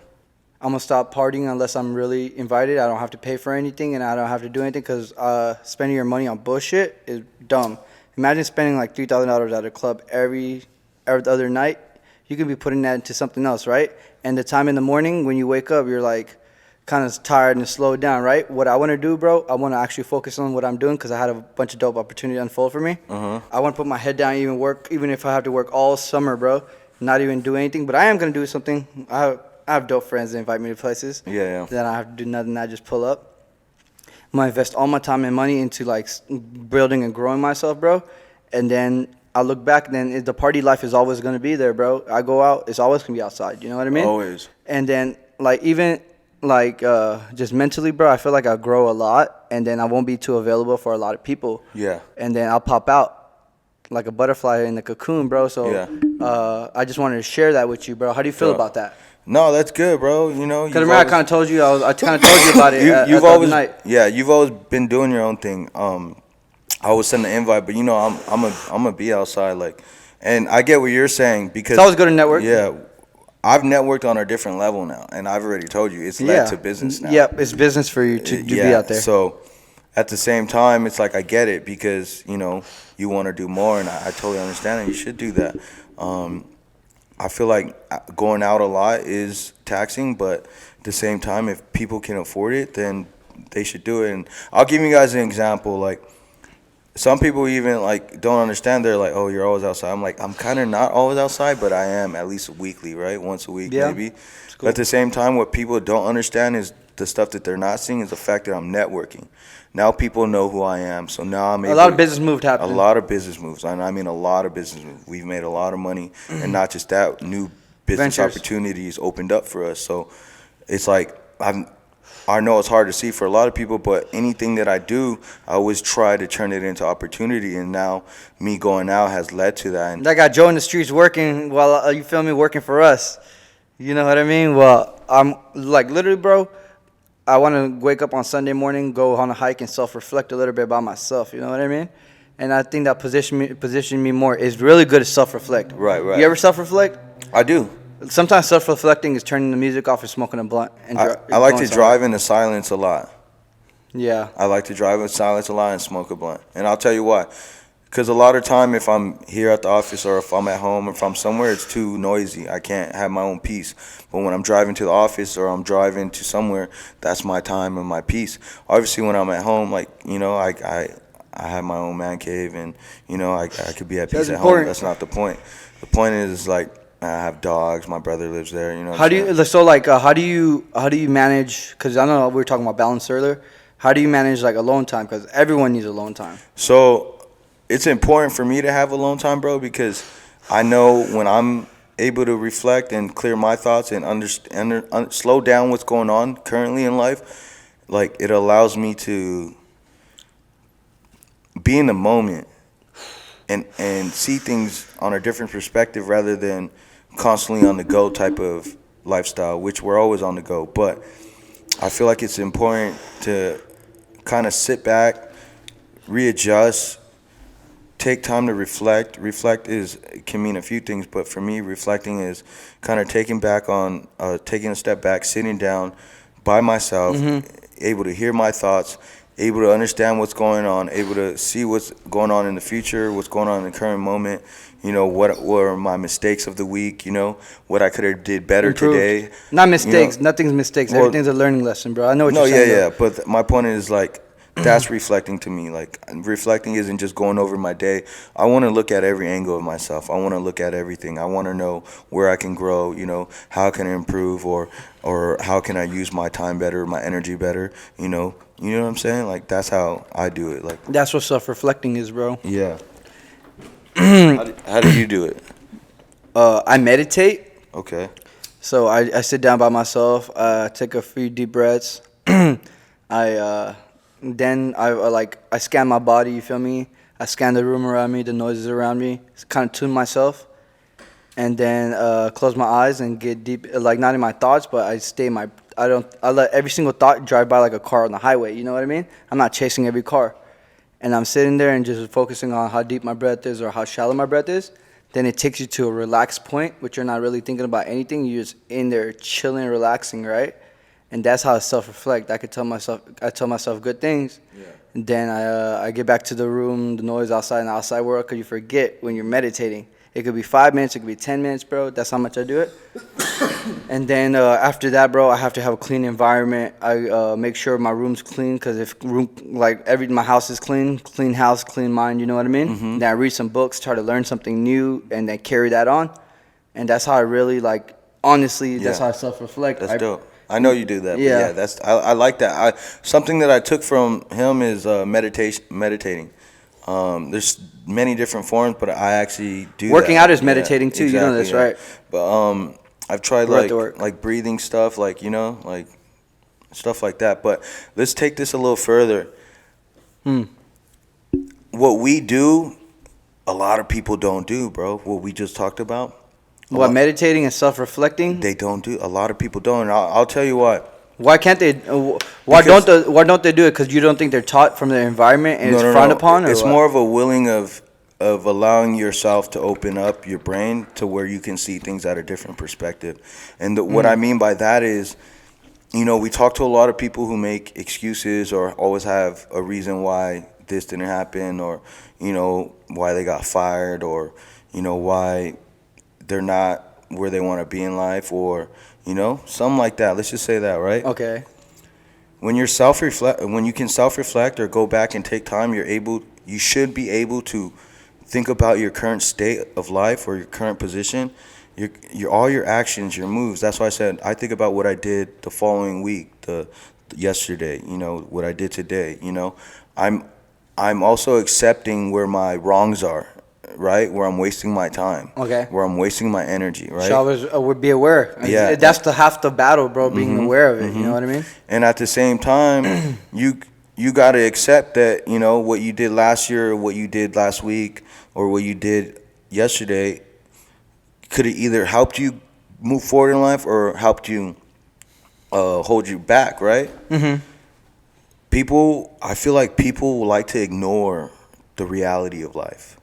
I'm going to stop partying unless I'm really invited. I don't have to pay for anything, and I don't have to do anything because spending your money on bullshit is dumb. Imagine spending like $3,000 at a club every other night. You could be putting that into something else, right? And the time in the morning when you wake up, you're like kind of tired and slowed down, right? What I want to do, bro, I want to actually focus on what I'm doing because I had a bunch of dope opportunity unfold for me. I want to put my head down, even if I have to work all summer, bro, not even do anything. But I am going to do something. I have dope friends that invite me to places.
Yeah.
Then I have to do nothing. I just pull up. I'm going to invest all my time and money into like building and growing myself, bro. And then I look back, then the party life is always going to be there, bro. I go out, it's always going to be outside. You know what I mean?
Always.
And then like even like just mentally, bro, I feel like I grow a lot. And then I won't be too available for a lot of people.
Yeah.
And then I'll pop out like a butterfly in the cocoon, bro. So
Yeah.
I just wanted to share that with you, bro. How do you feel about that?
No, that's good, bro.
Because remember, I kind of told you, I kind of told you about it.
You've
at
always,
the night.
yeah, you've always been doing your own thing. I always send the invite, but I'm gonna be outside, like, and I get what you're saying because
It's always good to network.
Yeah, I've networked on a different level now, and I've already told you it's led to business now.
Yep, it's business for you to be out there.
So at the same time, it's like I get it because you want to do more, and I totally understand, and you should do that. I feel like going out a lot is taxing, but at the same time, if people can afford it, then they should do it. And I'll give you guys an example. Like, some people even like don't understand. They're like, "Oh, you're always outside." I'm like, I'm kind of not always outside, but I am at least weekly, right? Once a week, maybe.
Cool.
But at the same time, what people don't understand is the stuff that they're not seeing is the fact that I'm networking. Now people know who I am, so now I'm able.
A lot of business moves happen.
A lot of business moves, and I mean a lot of business moves. We've made a lot of money, and not just that, new business
Ventures.
opportunities opened up for us. So it's like I know it's hard to see for a lot of people, but anything that I do, I always try to turn it into opportunity. And now me going out has led to that. And
I got Joe in the streets working while you feel me working for us. You know what I mean? Well, I'm like literally, bro. I want to wake up on Sunday morning, go on a hike, and self-reflect a little bit about myself. You know what I mean? And I think that position me more. It's really good to self-reflect.
Right.
You ever self-reflect?
I do.
Sometimes self-reflecting is turning the music off and smoking a blunt. And
I like to drive in the silence a lot.
Yeah.
I like to drive in silence a lot and smoke a blunt. And I'll tell you why. Because a lot of time, if I'm here at the office or if I'm at home or if I'm somewhere, it's too noisy. I can't have my own peace. But when I'm driving to the office or I'm driving to somewhere, that's my time and my peace. Obviously, when I'm at home, like, I have my own man cave and, I could be at peace at home. That's not the point. The point is, like, I have dogs. My brother lives there. How do
you manage? Because I know we were talking about balance earlier. How do you manage like alone time? Because everyone needs alone time.
So it's important for me to have alone time, bro, because I know when I'm able to reflect and clear my thoughts and understand, slow down what's going on currently in life, like it allows me to be in the moment and see things on a different perspective rather than constantly on the go type of lifestyle, which we're always on the go. But I feel like it's important to kind of sit back, readjust, take time to reflect. Reflect can mean a few things, but for me, reflecting is kind of taking a step back, sitting down by myself, able to hear my thoughts, able to understand what's going on, able to see what's going on in the future, what's going on in the current moment. What were my mistakes of the week? What I could have did better
Improved.
Today.
Not mistakes. Nothing's mistakes.
Well,
everything's a learning lesson, bro. I know what you're saying.
Yeah. But my point is, like, that's reflecting to me. Like, reflecting isn't just going over my day. I want to look at every angle of myself. I want to look at everything. I want to know where I can grow, how can I improve, or how can I use my time better, my energy better, You know what I'm saying? Like, that's how I do it. Like,
That's what self-reflecting is, bro.
yeah. How do you do it?
I meditate.
Okay.
So I sit down by myself, take a few deep breaths. I scan my body, you feel me? I scan the room around me, the noises around me, kind of tune myself, and then close my eyes and get deep, like not in my thoughts, but I let every single thought drive by like a car on the highway, you know what I mean? I'm not chasing every car. And I'm sitting there and just focusing on how deep my breath is or how shallow my breath is. Then it takes you to a relaxed point, which you're not really thinking about anything. You're just in there chilling, relaxing, right? And that's how I self-reflect. I tell myself good things. Yeah. And then I get back to the room, the noise outside and the outside world, because you forget when you're meditating. It could be 5 minutes, it could be 10 minutes, bro. That's how much I do it. And then after that, bro, I have to have a clean environment. I make sure my room's clean, because my house is clean house, clean mind, you know what I mean? Mm-hmm. Then I read some books, try to learn something new, and then carry that on. And that's how I really, that's how I self-reflect.
That's dope. I know you do that.
Yeah.
But I like that. Something that I took from him is meditating. There's many different forms, but I actually do
working
that.
out is meditating too. Exactly, you know this, right?
But I've tried like breathing stuff, like stuff like that. But let's take this a little further. What we do, a lot of people don't do, bro. What we just talked about.
Meditating and self-reflecting?
They don't do. A lot of people don't. And I'll tell you what.
Why can't they? Why don't they do it? Because you don't think they're taught from their environment and it's frowned upon?
It's more of a willing of allowing yourself to open up your brain to where you can see things at a different perspective. And what I mean by that is, we talk to a lot of people who make excuses or always have a reason why this didn't happen, or why they got fired, or why they're not where they want to be in life, or something like that. Let's just say that, right?
Okay.
When you can self-reflect or go back and take time, you should be able to think about your current state of life or your current position, all your actions, your moves. That's why I said I think about what I did the following week, yesterday, what I did today. I'm also accepting where my wrongs are. Right, where I'm wasting my time.
Okay.
Where I'm wasting my energy. Right.
So I would be aware.
Yeah.
That's half the battle, bro. Being aware of it. You know what I mean?
And at the same time, you got to accept that what you did last year, or what you did last week, or what you did yesterday, could have either helped you move forward in life or helped you hold you back. Right. Mm-hmm. I feel like people like to ignore the reality of life.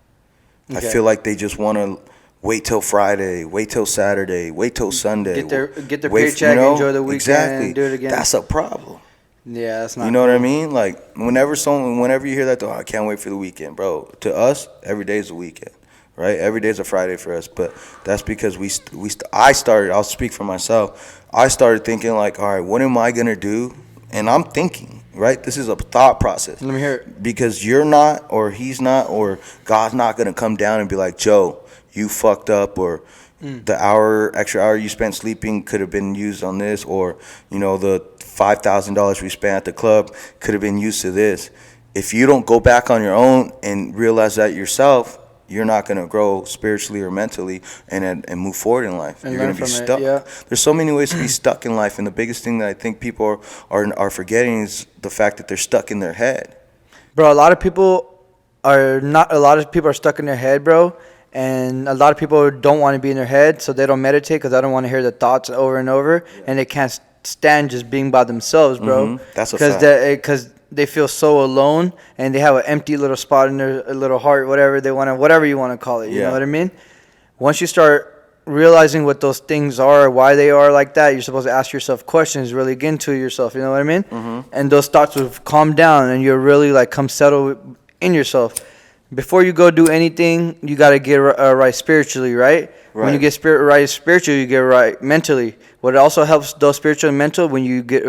Okay. I feel like they just want to wait till Friday, wait till Saturday, wait till Sunday.
Get their paycheck, enjoy the weekend,
exactly.
And do it again.
That's a problem.
Yeah, that's not.
You know what I mean? Like whenever you hear that, I can't wait for the weekend, bro. To us, every day is a weekend, right? Every day is a Friday for us. But that's because I started. I'll speak for myself. I started thinking like, all right, what am I gonna do? And I'm thinking. Right? This is a thought process.
Let me hear it.
Because you're not, or he's not, or God's not going to come down and be like, Joe, you fucked up, or the extra hour you spent sleeping could have been used on this, or, the $5,000 we spent at the club could have been used to this. If you don't go back on your own and realize that yourself, you're not going to grow spiritually or mentally and move forward in life.
And
you're going to be stuck.
Yeah.
There's so many ways to be stuck in life, and the biggest thing that I think people are forgetting is the fact that they're stuck in their head.
Bro, a lot of people are stuck in their head, bro, and a lot of people don't want to be in their head, so they don't meditate because they don't want to hear the thoughts over and over, and they can't stand just being by themselves, bro.
Mm-hmm. That's a fact.
they feel so alone, and they have an empty little spot in their little heart, whatever they want to, whatever you want to call it. You know what I mean? Once you start realizing what those things are, why they are like that, you're supposed to ask yourself questions, really get into yourself. You know what I mean? And those thoughts will calm down, and you'll really like come settle in yourself. Before you go do anything, you got to get right spiritually, right? When you get right spiritually, you get right mentally. What also helps those spiritual and mental when you get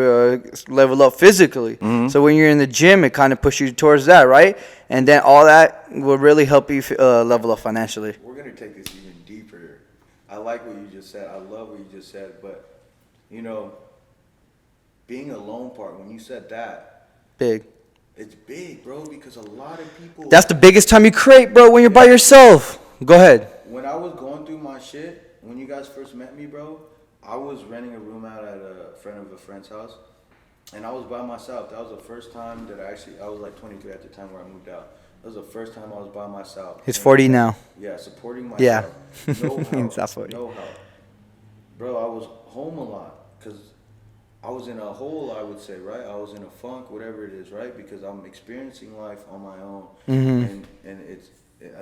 level up physically. So when you're in the gym, it kind of pushes you towards that, right? And then all that will really help you level up financially.
We're going to take this even deeper. I like what you just said. I love what you just said. But, you know, being alone part, when you said that.
Big.
It's big, bro, because a lot of people.
That's the biggest time you create, bro, when you're by yourself. Go ahead.
When I was going through my shit, when you guys first met me, bro, I was renting a room out at a friend of a friend's house, and I was by myself. That was the first time that I was like 23 at the time where I moved out. That was the first time I was by myself.
He's 40 now.
Yeah, supporting myself.
Yeah.
No help.
He's not 40.
No help. Bro, I was home a lot because I was in a hole, I would say, right? I was in a funk, whatever it is, right? Because I'm experiencing life on my own, and it's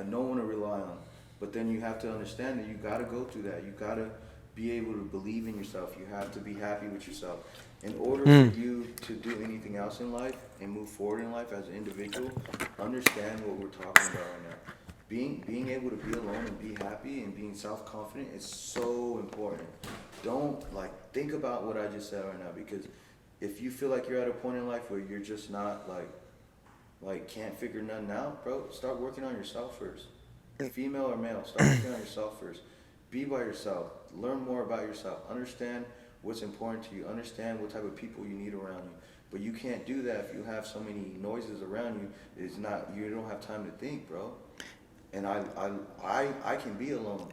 no one to rely on. But then you have to understand that you got to go through that. You got to be able to believe in yourself. You have to be happy with yourself. In order for you to do anything else in life and move forward in life as an individual, understand what we're talking about right now. Being able to be alone and be happy and being self-confident is so important. Don't think about what I just said right now, because if you feel like you're at a point in life where you're just not like can't figure nothing out, bro, start working on yourself first. Female or male, start working on yourself first. Be by yourself. Learn more about yourself. Understand what's important to you. Understand what type of people you need around you. But you can't do that if you have so many noises around you. You don't have time to think, bro. And I can be alone.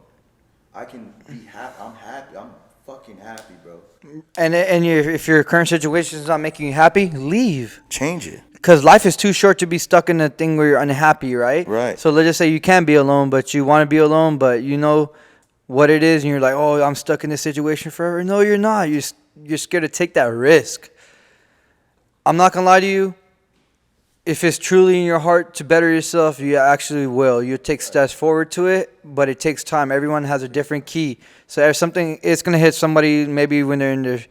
I can be happy. I'm happy. I'm fucking happy, bro.
And if your current situation is not making you happy, leave.
Change it.
Because life is too short to be stuck in a thing where you're unhappy, right?
Right.
So let's just say you can be alone, but you want to be alone, but you know what it is, and you're like, oh, I'm stuck in this situation forever. No, you're not. You're scared to take that risk. I'm not going to lie to you. If it's truly in your heart to better yourself, you actually will. You'll take steps forward to it, but it takes time. Everyone has a different key. So if something, it's going to hit somebody maybe when they're in their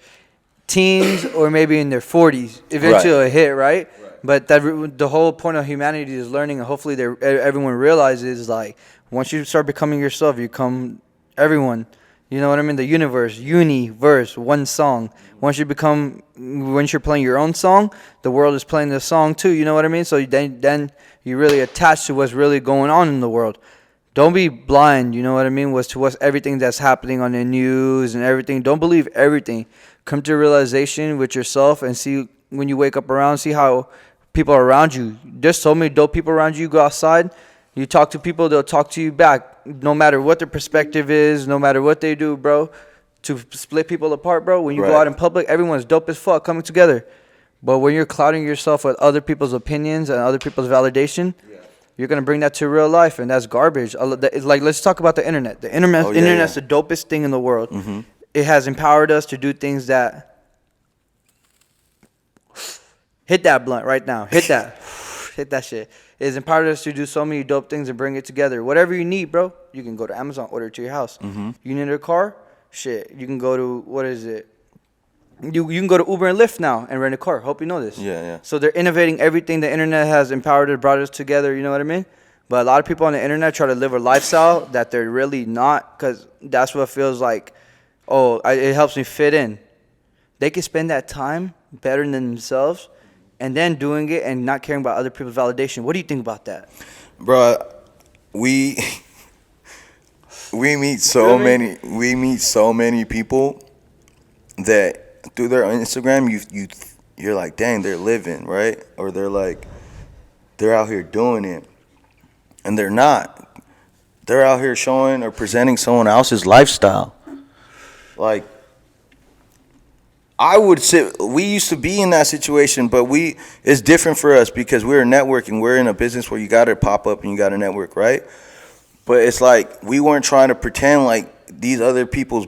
teens or maybe in their 40s. Eventually it'll hit, right? But the whole point of humanity is learning, and hopefully everyone realizes, like, once you start becoming yourself, you become everyone. You know what I mean? The universe, one song. Once you're playing your own song, the world is playing the song too. You know what I mean? So then you really attach to what's really going on in the world. Don't be blind, you know what I mean, to what's everything that's happening on the news and everything. Don't believe everything. Come to a realization with yourself and see when you wake up around, see how people are around you. There's so many dope people around you. You go outside, you talk to people, they'll talk to you back. No matter what their perspective is, no matter what they do, bro. To split people apart, bro. When you go out in public, everyone's dope as fuck coming together. But when you're clouding yourself with other people's opinions and other people's validation, you're going to bring that to real life, and that's garbage. It's like, let's talk about the internet. The internet's the dopest thing in the world. It has empowered us to do things that... Hit that blunt right now. Hit that. Hit that shit. It's empowered us to do so many dope things and bring it together. Whatever you need, bro, you can go to Amazon, order it to your house. You need a car? Shit. You can go to, what is it? You can go to Uber and Lyft now and rent a car. Hope you know this.
Yeah.
So they're innovating everything. The internet has empowered and brought us together. You know what I mean? But a lot of people on the internet try to live a lifestyle that they're really not, because that's what feels like, it helps me fit in. They can spend that time better than themselves and then doing it and not caring about other people's validation. What do you think about that?
Bro, we meet so many people that through their Instagram you're like, dang, they're living, right? Or they're out here doing it. And they're not. They're out here showing or presenting someone else's lifestyle. Like, I would say we used to be in that situation, but it's different for us because we're networking. We're in a business where you got to pop up and you got to network, right? But it's like we weren't trying to pretend like these other people's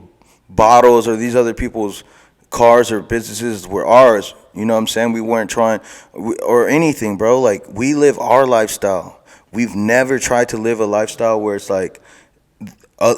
bottles or these other people's cars or businesses were ours. You know what I'm saying? We weren't trying or anything, bro. Like, we live our lifestyle. We've never tried to live a lifestyle where it's like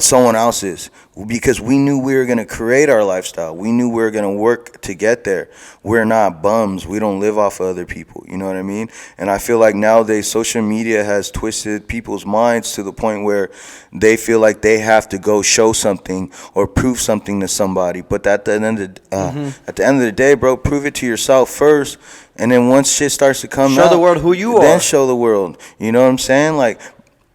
someone else's, because we knew we were going to create our lifestyle. We knew we were going to work to get there. We're not bums. We don't live off of other people. You know what I mean? And I feel like nowadays social media has twisted people's minds to the point where they feel like they have to go show something or prove something to somebody. But at the end of the day, bro, prove it to yourself first. And then once shit starts to come out,
Show the world who you are.
Then show the world. You know what I'm saying? Like,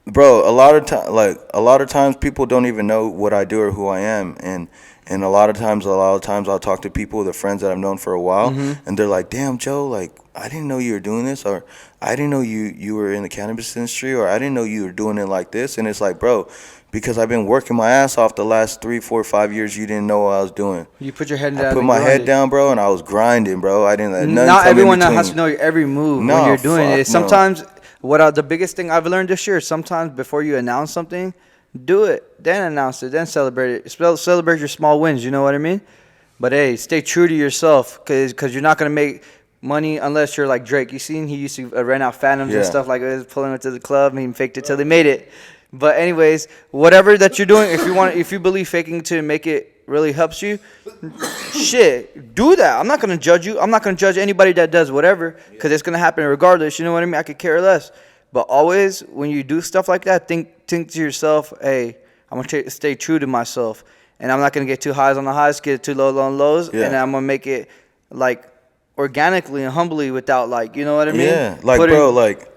bro, a lot of times people don't even know what I do or who I am, and a lot of times I'll talk to people, the friends that I've known for a while, and they're like, "Damn, Joe, like, I didn't know you were doing this, or I didn't know you were in the cannabis industry, or I didn't know you were doing it like this." And it's like, bro, because I've been working my ass off the last 3, 4, 5 years, you didn't know what I was doing.
You put your head down.
I put my head down, bro, and I was grinding, bro. I didn't let nothing
Not
come
everyone
in
has to know your every move
No,
when you're doing
fuck
it. Sometimes, the biggest thing I've learned this year is sometimes before you announce something, do it, then announce it, then celebrate it. Celebrate your small wins, you know what I mean? But hey, stay true to yourself, because you're not going to make money unless you're like Drake. You seen he used to rent out Phantoms and stuff like that, pulling it to the club, and he faked it till they made it. But anyways, whatever that you're doing, if you believe faking to make it really helps you, shit, do that. I'm not gonna judge you. I'm not gonna judge anybody that does whatever, because it's gonna happen regardless. You know what I mean? I could care less. But always, when you do stuff like that, think to yourself, hey, I'm gonna stay true to myself, and I'm not gonna get too highs on the highs, get too low on lows, and I'm gonna make it like organically and humbly without, like, you know what I mean?
Yeah, like, bro, like,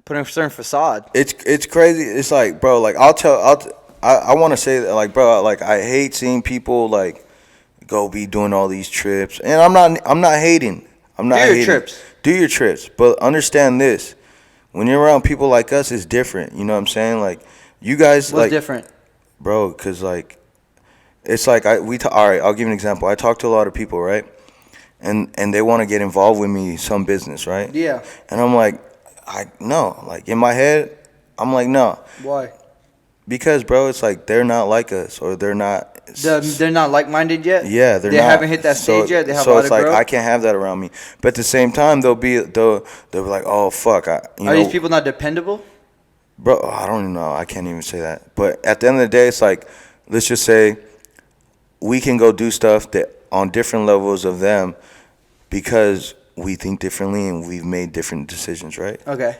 putting a certain facade.
It's crazy. It's like, bro, like, I want to say that, like, bro, like, I hate seeing people like go be doing all these trips, and I'm not hating. I'm not hating. Do your trips, but understand this: when you're around people like us, it's different. You know what I'm saying? Like, you guys,
what's
like,
different,
bro? Because like, it's like all right. I'll give you an example. I talk to a lot of people, right? And they want to get involved with me some business, right?
Yeah.
And I'm like, no. Like, in my head, I'm like, no.
Why?
Because, bro, it's like they're not like us, or they're not.
They're not like-minded yet.
Yeah,
they haven't hit that stage yet. They have
so
a lot
it's
of
like
growth.
I can't have that around me. But at the same time, they'll be like, oh fuck,
Are these people not dependable?
Bro, I don't even know. I can't even say that. But at the end of the day, it's like, let's just say we can go do stuff that on different levels of them, because we think differently and we've made different decisions, right?
Okay.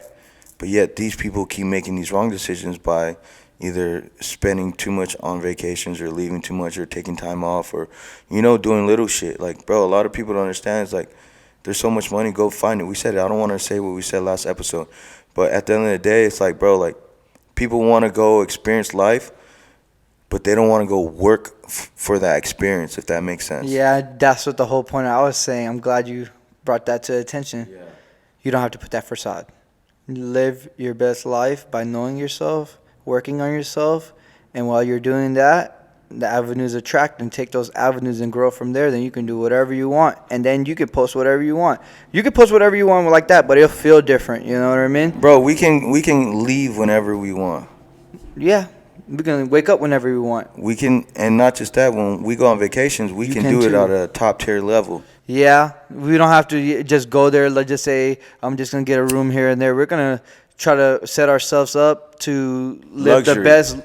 But yet these people keep making these wrong decisions by either spending too much on vacations, or leaving too much, or taking time off, or, you know, doing little shit. Like, bro, a lot of people don't understand. It's like, there's so much money, go find it. We said it. I don't want to say what we said last episode. But at the end of the day, it's like, bro, like, people want to go experience life, but they don't want to go work for that experience, if that makes sense.
Yeah, that's what the whole point I was saying. I'm glad you brought that to attention. Yeah. You don't have to put that facade. Live your best life by knowing yourself, working on yourself, and while you're doing that, the avenues attract, and take those avenues and grow from there. Then you can do whatever you want, and then you can post whatever you want. You can post whatever you want like that, but it'll feel different. You know what I mean?
Bro, we can leave whenever we want.
Yeah, we can wake up whenever we want.
We can, and not just that. When we go on vacations, we can do it at a top tier level.
Yeah, we don't have to just go there. Let's just say I'm just gonna get a room here and there. We're gonna try to set ourselves up to live the best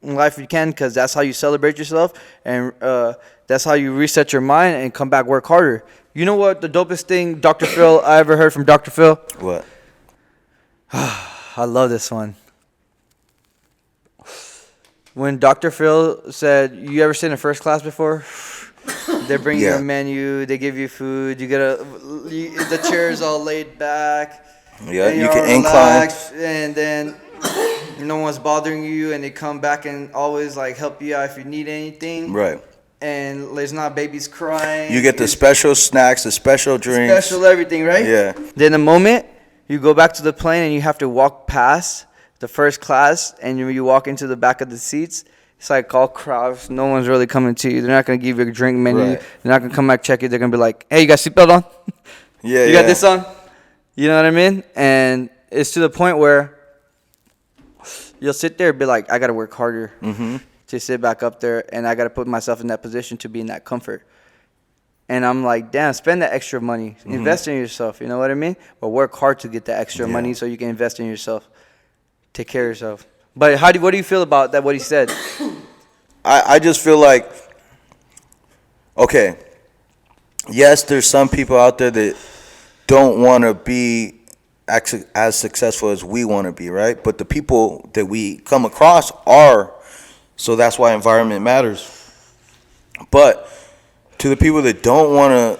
life you can, because that's how you celebrate yourself, and that's how you reset your mind and come back, work harder. You know what the dopest thing Dr. Phil I ever heard from Dr. Phil?
What?
I love this one. When Dr. Phil said, you ever sit in first class before? They bring you a menu, they give you food, you get the chair's all laid back.
Yeah, you can incline.
And then no one's bothering you, and they come back and always like help you out if you need anything.
Right.
And there's not babies crying.
You get the special snacks, the special drinks.
Special everything, right?
Yeah.
Then the moment you go back to the plane and you have to walk past the first class, and you walk into the back of the seats, it's like all crowds. No one's really coming to you. They're not going to give you a drink menu. Right. They're not going to come back check you. They're going to be like, hey, you got seatbelt on?
Yeah,
you got this on? You know what I mean? And it's to the point where you'll sit there and be like, I got to work harder to sit back up there, and I got to put myself in that position to be in that comfort. And I'm like, damn, spend that extra money. Invest in yourself. You know what I mean? But work hard to get that extra money so you can invest in yourself. Take care of yourself. But what do you feel about that, what he said?
I just feel like, okay, yes, there's some people out there that don't want to be as successful as we want to be, right? But the people that we come across are, so that's why environment matters. But to the people that don't want to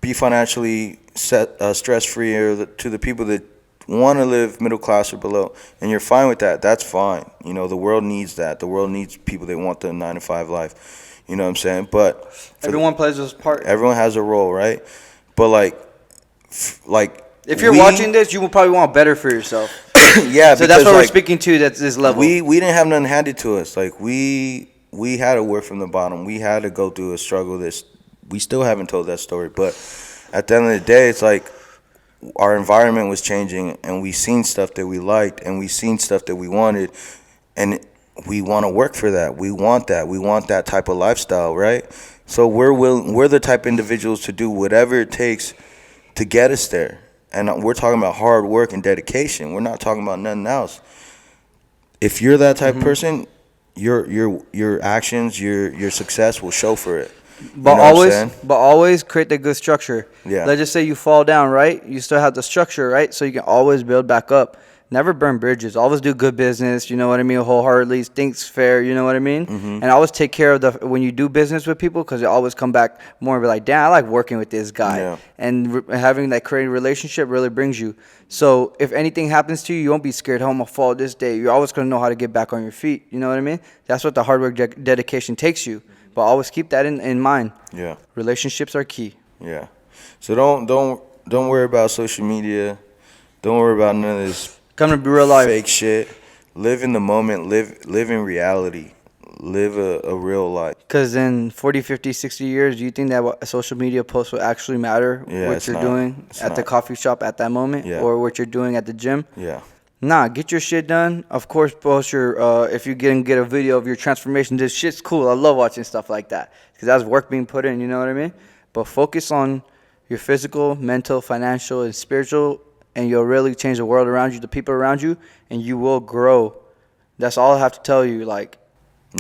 be financially stress-free, or to the people that want to live middle class or below, and you're fine with that, that's fine. You know, the world needs that. The world needs people that want the 9-to-5 life. You know what I'm saying? But
everyone plays his part.
Everyone has a role, right? But like
if you're watching this, you will probably want better for yourself.
Yeah.
So that's what we're speaking to. That's this level.
We didn't have nothing handed to us. Like we had to work from the bottom. We had to go through a struggle. We still haven't told that story. But at the end of the day, it's like our environment was changing, and we seen stuff that we liked, and we seen stuff that we wanted, and we want to work for that. We want that. We want that type of lifestyle, right? So we're the type of individuals to do whatever it takes to get us there. And we're talking about hard work and dedication. We're not talking about nothing else. If you're that type of person, your actions, your success will show for it.
But always create that good structure.
Yeah.
Let's just say you fall down, right? You still have the structure, right? So you can always build back up. Never burn bridges. Always do good business. You know what I mean? Wholeheartedly. Things fair. You know what I mean? And always take care of when you do business with people, because they always come back more and be like, damn, I like working with this guy.
Yeah.
And having that creating relationship really brings you. So if anything happens to you, you won't be scared. I'm going to fall this day. You're always going to know how to get back on your feet. You know what I mean? That's what the hard work dedication takes you. But always keep that in mind.
Yeah.
Relationships are key.
Yeah. So don't worry about social media. Don't worry about none of this
Come to real life.
fake shit. Live in the moment. Live in reality. Live a real life.
Because in 40, 50, 60 years, do you think that a social media post will actually matter?
Yeah,
what you're doing at the coffee shop at that moment?
Yeah.
Or what you're doing at the gym?
Yeah.
Nah, get your shit done. Of course, post your, if you get a video of your transformation, this shit's cool. I love watching stuff like that. Because that's work being put in, you know what I mean? But focus on your physical, mental, financial, and spiritual, and you'll really change the world around you, the people around you, and you will grow. That's all I have to tell you. Like,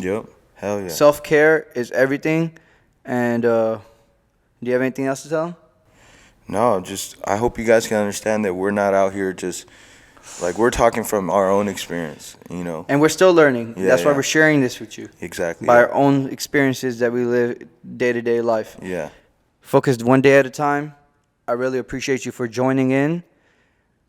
Yep. Hell yeah.
self-care is everything. And do you have anything else to tell them?
No, just I hope you guys can understand that we're not out here just like, we're talking from our own experience, you know.
And we're still learning.
Yeah,
That's why
yeah.
we're sharing this with you.
Exactly.
By our own experiences that we live day-to-day life.
Yeah.
Focused one day at a time. I really appreciate you for joining in.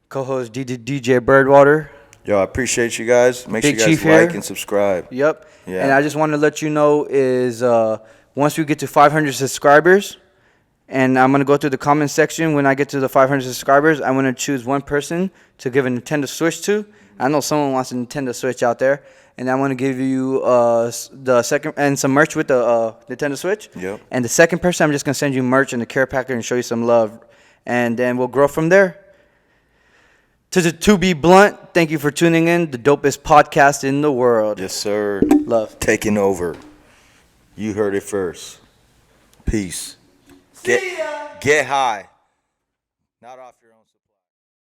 Co-host DJ Birdwater.
Yo, I appreciate you guys. Make
Big
sure you
Chief
guys like
here.
and subscribe.
Yep.
Yeah.
And I just want to let you know is once we get to 500 subscribers, and I'm going to go through the comment section. When I get to the 500 subscribers, I'm going to choose one person to give a Nintendo Switch to. I know someone wants a Nintendo Switch out there. And I'm going to give you the second, and some merch with the Nintendo Switch.
Yep.
And the second person, I'm just going to send you merch in the care packet and show you some love. And then we'll grow from there. To be blunt, thank you for tuning in. The dopest podcast in the world.
Yes, sir.
Love.
Taking over. You heard it first. Peace. Get high. Not off your